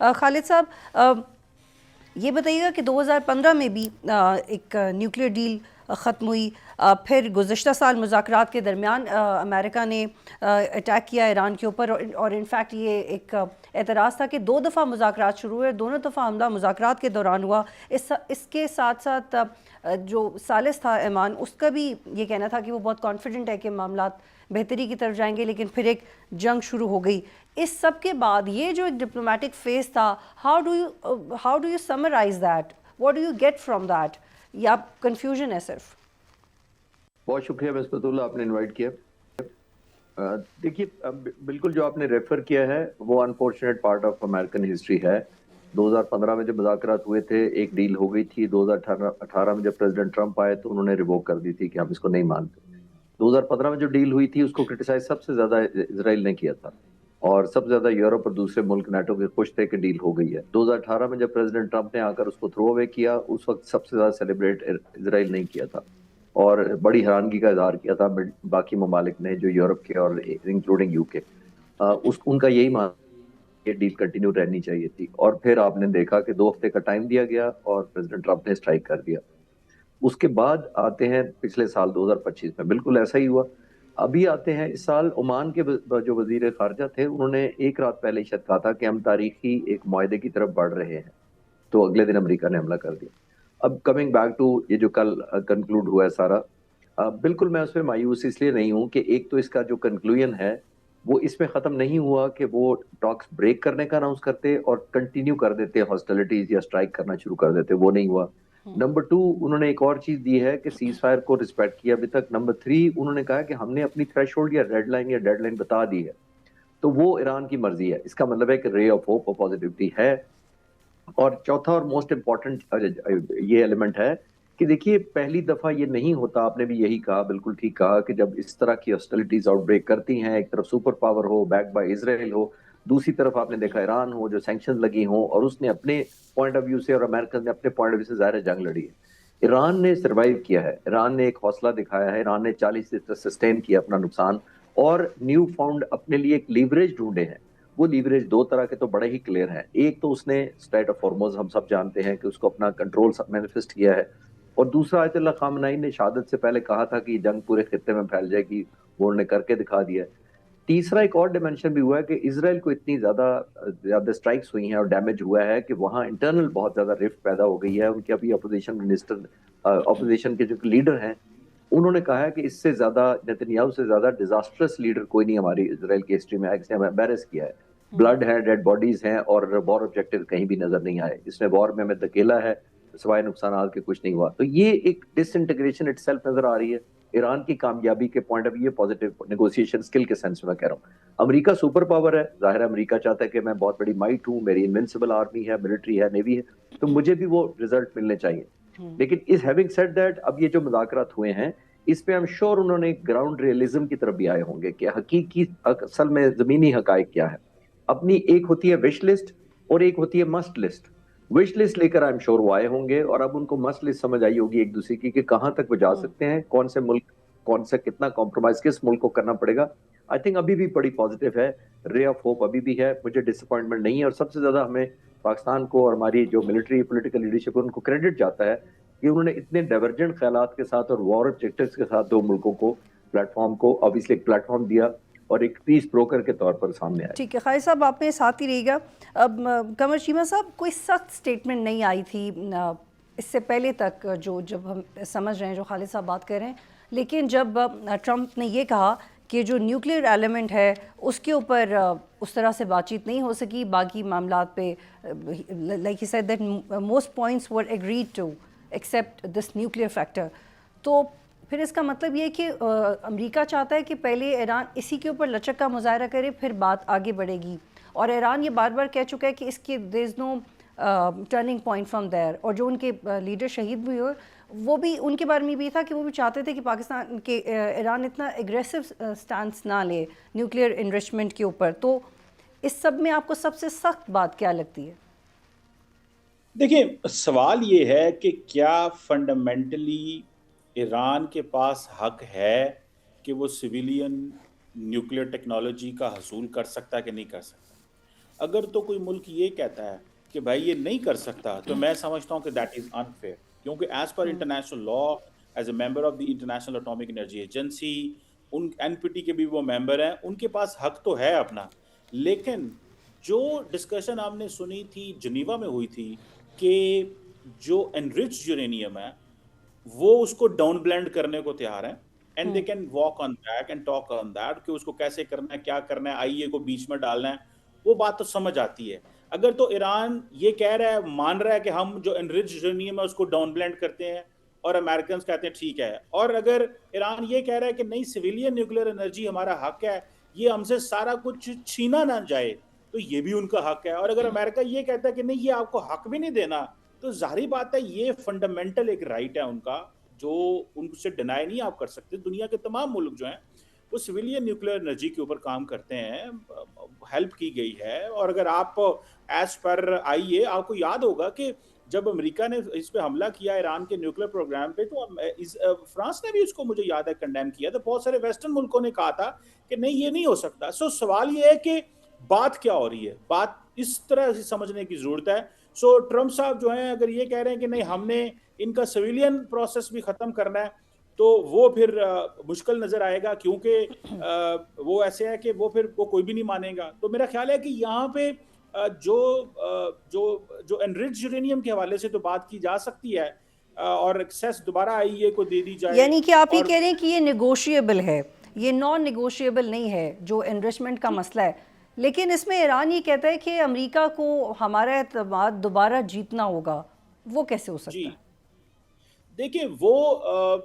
خالد صاحب یہ بتائیے گا کہ 2015 میں بھی ایک نیوکلیئر ڈیل ختم ہوئی، پھر گزشتہ سال مذاکرات کے درمیان امریکہ نے اٹیک کیا ایران کے اوپر، اور انفیکٹ یہ ایک اعتراض تھا کہ 2 دفعہ مذاکرات شروع ہوئے، دونوں دفعہ حملہ مذاکرات کے دوران ہوا۔ اس کے ساتھ ساتھ جو ثالث تھا ایمان، اس کا بھی یہ کہنا تھا کہ وہ بہت کانفیڈنٹ ہے کہ معاملات بہتری کی طرف جائیں گے، لیکن پھر ایک جنگ شروع ہو گئی۔ اس سب کے بعد یہ جو ایک ڈپلومیٹک فیز تھا، how do you summarise that, what do you get from that, یا کنفیوژن ہے صرف؟ بہت شکریہ مصباح اللہ، آپ نے انوائٹ کیا۔ دیکھیے بالکل جو آپ نے ریفر کیا ہے وہ unfortunate part of American history ہے۔ 2015 میں جب مذاکرات ہوئے تھے ایک ڈیل ہو گئی تھی، 2018 میں جب پریزیڈنٹ ٹرمپ آئے تو انہوں نے ریووک کر دی تھی کہ ہم اس کو نہیں مانتے۔ 2015 میں جو ڈیل ہوئی تھی اس کو کرٹیسائز سب سے زیادہ اسرائیل نے کیا تھا، اور سب سے زیادہ یورپ اور دوسرے ملک نیٹو کے خوش تھے کہ ڈیل ہو گئی ہے۔ 2018 میں جب پریزیڈنٹ ٹرمپ نے آ کر اس کو تھرو اوے کیا، اس وقت سب سے زیادہ سیلیبریٹ اسرائیل نے کیا تھا، اور بڑی حیرانگی کا اظہار کیا تھا باقی ممالک نے جو یورپ کے اور انکلوڈنگ یو کے۔ ان کا یہی مان یہ ڈیل کنٹینیو رہنی چاہیے تھی، اور پھر آپ نے دیکھا کہ 2 ہفتے کا ٹائم دیا گیا اور پریزیڈنٹ ٹرمپ نے اسٹرائک کر دیا۔ اس کے بعد آتے ہیں پچھلے سال 2025 میں بالکل ایسا ہی ہوا۔ ابھی آتے ہیں اس سال عمان کے جو وزیر خارجہ تھے انہوں نے ایک رات پہلے شاید کہا تھا کہ ہم تاریخی ایک معاہدے کی طرف بڑھ رہے ہیں، تو اگلے دن امریکہ نے حملہ کر دیا۔ اب کمنگ بیک ٹو یہ جو کل کنکلوڈ ہوا ہے سارا، بالکل میں اس پہ مایوس اس لیے نہیں ہوں کہ ایک تو اس کا جو کنکلوژن ہے وہ اس میں ختم نہیں ہوا کہ وہ ٹاکس بریک کرنے کا اناؤنس کرتے اور کنٹینیو کر دیتے ہاسٹیلٹیز یا اسٹرائک کرنا شروع کر دیتے، وہ نہیں ہوا۔ نمبر 2 انہوں نے ایک اور چیز دی ہے کہ سیز فائر کو رسپیکٹ کیا ابھی تک۔ نمبر 3 انہوں نے کہا کہ ہم نے اپنی تھریش ہولڈ یا ریڈ لائن یا ڈیڈ لائن بتا دی ہے، تو وہ ایران کی مرضی ہے۔ اس کا مطلب ہے کہ رے آف ہوپ اور پازیٹیوٹی ہے۔ اور چوتھا اور موسٹ امپورٹنٹ یہ ایلیمنٹ ہے کہ دیکھیے پہلی دفعہ یہ نہیں ہوتا، آپ نے بھی یہی کہا، بالکل ٹھیک کہا، کہ جب اس طرح کی ہاسٹیلٹیز آؤٹ بریک کرتی ہیں، ایک طرف سپر پاور ہو بیک بائی اسرائیل ہو، دوسری طرف آپ نے دیکھا ایران ہو جو سینکشن لگی ہوں اور اس نے اپنے پوائنٹ آف ویو سے اور امریکہ نے اپنے پوائنٹ آف ویو سے ظاہر جنگ لڑی ہے۔ ایران نے سروائیو کیا ہے، ایران نے ایک حوصلہ دکھایا ہے، ایران نے 40 سے سسٹین کیا اپنا نقصان، اور نیو فاؤنڈ اپنے لیے ایک لیوریج ڈھونڈے ہیں۔ وہ لیوریج 2 طرح کے تو بڑے ہی کلیئر ہیں۔ ایک تو اس نے اسٹریٹ آف ہارموز، ہم سب جانتے ہیں کہ اس کو اپنا کنٹرول مینیفسٹ کیا ہے، اور دوسرا آیت اللہ خامنہئی نے شہادت سے پہلے کہا تھا کہ یہ جنگ پورے خطے میں پھیل جائے گی، وہ انہوں نے کر کے دکھا دیا ہے۔ تیسرا ایک اور ڈیمنشن بھی ہوا ہے کہ اسرائیل کو اتنی زیادہ سٹرائکس ہوئی ہیں اور ڈیمیج ہوا ہے کہ وہاں انٹرنل بہت زیادہ رفٹ پیدا ہو گئی ہے۔ ان کے ابھی اپوزیشن کے جو لیڈر ہیں انہوں نے کہا ہے کہ اس سے زیادہ نتنیاہو سے زیادہ ڈیزاسٹرس لیڈر کوئی نہیں ہماری اسرائیل کی ہسٹری میں ہے، جس نے ہمیں امبیرس کیا ہے۔ بلڈ ہے، ڈیڈ باڈیز ہیں، اور وار آبجیکٹیو کہیں بھی نظر نہیں آئے۔ اس میں وار میں ہمیں دھکیلا ہے، سوائے نقصانات کے کچھ نہیں ہوا۔ تو یہ ایک ڈس انٹیگریشن اٹ سیلف نظر آ رہی ہے ایران کی کامیابی کے point of view, positive negotiation skill کے سینس میں کہہ رہا ہوں۔ امریکہ سپر پاور ہے، ظاہر ہے امریکہ چاہتا ہے کہ میں بہت بڑی مائٹ ہوں، میری انوینسیبل آرمی ہے، ملٹری ہے، نیوی ہے، تو مجھے بھی وہ ریزلٹ ملنے چاہیے۔ لیکن اس ہیونگ سیڈ دیٹ، اب یہ جو مذاکرات ہوئے ہیں اس پہ ہم شور انہوں نے گراؤنڈ ریئلزم کی طرف بھی آئے ہوں گے کہ حقیقی اصل میں زمینی حقائق کیا ہے۔ اپنی ایک ہوتی ہے وش لسٹ اور ایک ہوتی ہے مسٹ لسٹ۔ وش لسٹ لے کر آئی ایم شور وہ آئے ہوں گے، اور اب ان کو مسٹ لسٹ سمجھ آئی ہوگی ایک دوسرے کی کہ کہاں تک وہ جا سکتے ہیں، کون سے ملک، کون سے کتنا کمپرومائز کس ملک کو کرنا پڑے گا۔ آئی تھنک ابھی بھی بڑی پازیٹیو ہے، رے آف ہوپ ابھی بھی ہے، مجھے ڈس اپوائنٹمنٹ نہیں ہے۔ اور سب سے زیادہ ہمیں پاکستان کو اور ہماری جو ملٹری پولیٹیکل لیڈرشپ ان کو کریڈٹ جاتا ہے کہ انہوں نے اتنے ڈائیورجنٹ خیالات کے ساتھ اور وار آبجیکٹیوز کے ساتھ 2 ملکوں کو پلیٹ فارم کو آبویسلی ایک پلیٹ فارم دیا اور ایک پیس بروکر کے طور پر سامنے آئے۔ ٹھیک ہے خالد صاحب، آپ میں ساتھ ہی رہے گا۔ اب قمر چیمہ صاحب، کوئی سخت سٹیٹمنٹ نہیں آئی تھی اس سے پہلے تک، جب ہم سمجھ رہے ہیں جو خالد صاحب بات کر رہے ہیں، لیکن جب ٹرمپ نے یہ کہا کہ جو نیوکلیئر ایلیمنٹ ہے اس کے اوپر اس طرح سے بات چیت نہیں ہو سکی، باقی معاملات پہ like he said that most points were agreed to accept this nuclear factor, تو پھر اس کا مطلب یہ کہ امریکہ چاہتا ہے کہ پہلے ایران اسی کے اوپر لچک کا مظاہرہ کرے، پھر بات آگے بڑھے گی، اور ایران یہ بار بار کہہ چکا ہے کہ اس کے دیر از نو ٹرننگ پوائنٹ فرام دیر، اور جو ان کے لیڈر شہید بھی ہوئے وہ بھی ان کے بارے میں بھی تھا کہ وہ بھی چاہتے تھے کہ پاکستان کے ایران اتنا ایگریسو سٹانس نہ لے نیوکلیئر انرچمنٹ کے اوپر۔ تو اس سب میں آپ کو سب سے سخت بات کیا لگتی ہے؟ دیکھیں، سوال یہ ہے کہ کیا فنڈامنٹلی ایران کے پاس حق ہے کہ وہ سویلین نیوکلیئر ٹیکنالوجی کا حصول کر سکتا ہے کہ نہیں کر سکتا؟ اگر تو کوئی ملک یہ کہتا ہے کہ بھائی یہ نہیں کر سکتا تو میں سمجھتا ہوں کہ دیٹ از انفیئر، کیونکہ as per international law, as a member of the international atomic energy agency, ان این پی ٹی کے بھی وہ ممبر ہیں، ان کے پاس حق تو ہے اپنا. لیکن جو ڈسکشن آپ نے سنی تھی جنیوا میں ہوئی تھی کہ جو انرچ یورینیم ہے وہ اس کو ڈاؤن بلینڈ کرنے کو تیار ہیں، and they can walk on that and talk on that کہ اس کو کیسے کرنا ہے، کیا کرنا ہے، آئی اے کو بیچ میں ڈالنا ہے، وہ بات تو سمجھ آتی ہے. اگر تو ایران یہ کہہ رہا ہے، مان رہا ہے کہ ہم جو انرچ یورینیم ہے اس کو ڈاؤن بلینڈ کرتے ہیں اور امریکنز کہتے ہیں ٹھیک ہے، اور اگر ایران یہ کہہ رہا ہے کہ نہیں سویلین نیوکلیر انرجی ہمارا حق ہے، یہ ہم سے سارا کچھ چھینا نہ جائے، تو یہ بھی ان کا حق ہے. اور اگر امریکہ یہ کہتا ہے کہ نہیں یہ آپ کو حق بھی نہیں دینا، تو ظاہری بات ہے یہ فنڈامنٹل ایک رائٹ ہے ان کا جو ان سے ڈینائی نہیں آپ کر سکتے. دنیا کے تمام ملک جو ہیں وہ سویلین نیوکلیر انرجی کے اوپر کام کرتے ہیں، ہیلپ کی گئی ہے. اور اگر آپ ایز پر آئی اے، آپ کو یاد ہوگا کہ جب امریکہ نے اس پہ حملہ کیا ایران کے نیوکلیر پروگرام پہ، تو فرانس نے بھی اس کو مجھے یاد ہے کنڈیم کیا تھا، بہت سارے ویسٹرن ملکوں نے کہا تھا کہ نہیں یہ نہیں ہو سکتا. سو سوال یہ ہے کہ بات کیا ہو رہی ہے، بات اس طرح سے سمجھنے کی ضرورت ہے. سو ٹرمپ صاحب جو ہیں اگر یہ کہہ رہے ہیں کہ نہیں ہم نے ان کا سویلین پروسیس بھی ختم کرنا ہے، تو وہ پھر مشکل نظر آئے گا، کیونکہ وہ ایسے ہے کہ وہ پھر وہ کوئی بھی نہیں مانے گا. تو میرا خیال ہے کہ یہاں پہ جو جو جو انرچ یورینیم کے حوالے سے تو بات کی جا سکتی ہے، اور ایکسیس دوبارہ آئی اے کو دے دی جائے. یعنی کہ آپ یہ کہہ رہے ہیں کہ یہ نیگوشیبل ہے، یہ نان نیگوشیبل نہیں ہے جو انرچمنٹ کا مسئلہ ہے. لیکن اس میں ایران یہ کہتا ہے کہ امریکہ کو ہمارا اعتماد دوبارہ جیتنا ہوگا، وہ کیسے ہو سکتا ہے؟ دیکھیں وہ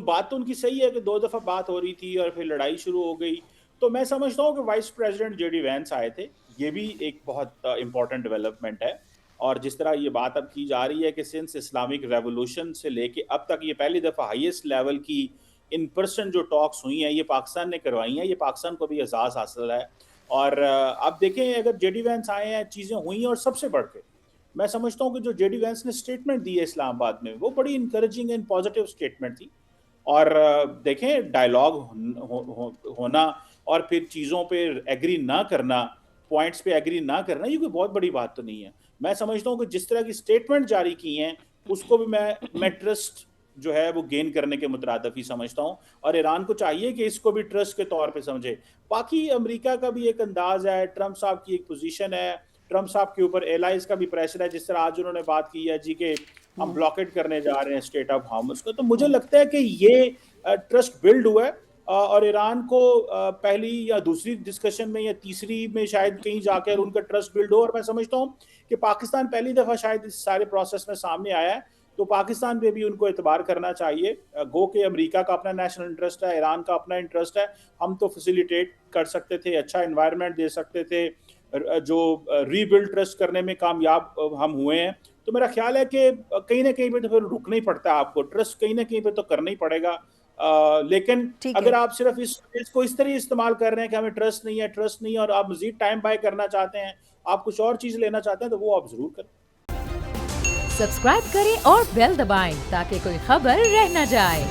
بات تو ان کی صحیح ہے کہ 2 دفعہ بات ہو رہی تھی اور پھر لڑائی شروع ہو گئی. تو میں سمجھتا ہوں کہ vice president J D Vance آئے تھے، یہ بھی ایک بہت امپورٹنٹ ڈیولپمنٹ ہے. اور جس طرح یہ بات اب کی جا رہی ہے کہ سنس اسلامک ریولوشن سے لے کے اب تک یہ پہلی دفعہ ہائیسٹ لیول کی ان پرسن جو ٹاکس ہوئی ہیں یہ پاکستان نے کروائی ہیں، یہ پاکستان کو بھی اعزاز حاصل ہے. اور اب دیکھیں اگر جے ڈی وینس آئے ہیں، چیزیں ہوئی ہیں، اور سب سے بڑھ کے میں سمجھتا ہوں کہ جو جے ڈی وینس نے اسٹیٹمنٹ دی ہے اسلام آباد میں، وہ بڑی انکریجنگ اینڈ پازیٹیو اسٹیٹمنٹ تھی. اور دیکھیں ڈائلاگ ہونا اور پھر چیزوں پہ ایگری نہ کرنا، پوائنٹس پہ ایگری نہ کرنا، یہ کوئی بہت بڑی بات تو نہیں ہے. میں سمجھتا ہوں کہ جس طرح کی اسٹیٹمنٹ جاری کی ہیں اس کو بھی میں ٹرسٹ جو ہے وہ گین کرنے کے مترادف ہی سمجھتا ہوں. اور ایران کو چاہیے کہ اس کو بھی ٹرسٹ کے طور پہ سمجھے. باقی امریکہ کا بھی ایک انداز ہے، ٹرمپ صاحب کی ایک پوزیشن ہے، ٹرمپ صاحب کے اوپر ایلائز کا بھی پریشر ہے. جس طرح آج انہوں نے بات کی ہے جی کہ ہم بلاکیٹ کرنے جا رہے ہیں اسٹیٹ آف ہارمز کا، تو مجھے لگتا ہے کہ یہ ٹرسٹ بلڈ ہوا ہے. اور ایران کو پہلی یا دوسری ڈسکشن میں یا تیسری میں شاید کہیں جا کر ان کا ٹرسٹ بلڈ ہو. اور میں سمجھتا ہوں کہ پاکستان پہلی دفعہ شاید اس سارے پروسیس میں سامنے آیا ہے، تو پاکستان پہ بھی ان کو اعتبار کرنا چاہیے. گو کہ امریکہ کا اپنا نیشنل انٹرسٹ ہے، ایران کا اپنا انٹرسٹ ہے، ہم تو فیسیلیٹیٹ کر سکتے تھے، اچھا انوائرمنٹ دے سکتے تھے، جو ری بلڈ ٹرسٹ کرنے میں کامیاب ہم ہوئے ہیں. تو میرا خیال ہے کہ کہیں نہ کہیں پہ تو پھر رکنا ہی پڑتا ہے، آپ کو ٹرسٹ کہیں نہ کہیں پہ تو کرنا ہی پڑے گا. لیکن اگر آپ صرف اس کو اس طرح استعمال کر رہے ہیں کہ ہمیں ٹرسٹ نہیں ہے اور آپ مزید ٹائم بائی کرنا چاہتے ہیں، آپ کچھ اور چیز لینا چاہتے ہیں، تو وہ آپ ضرور کریں. سبسکرائب کریں اور بیل دبائیں تاکہ کوئی خبر رہ نہ جائے.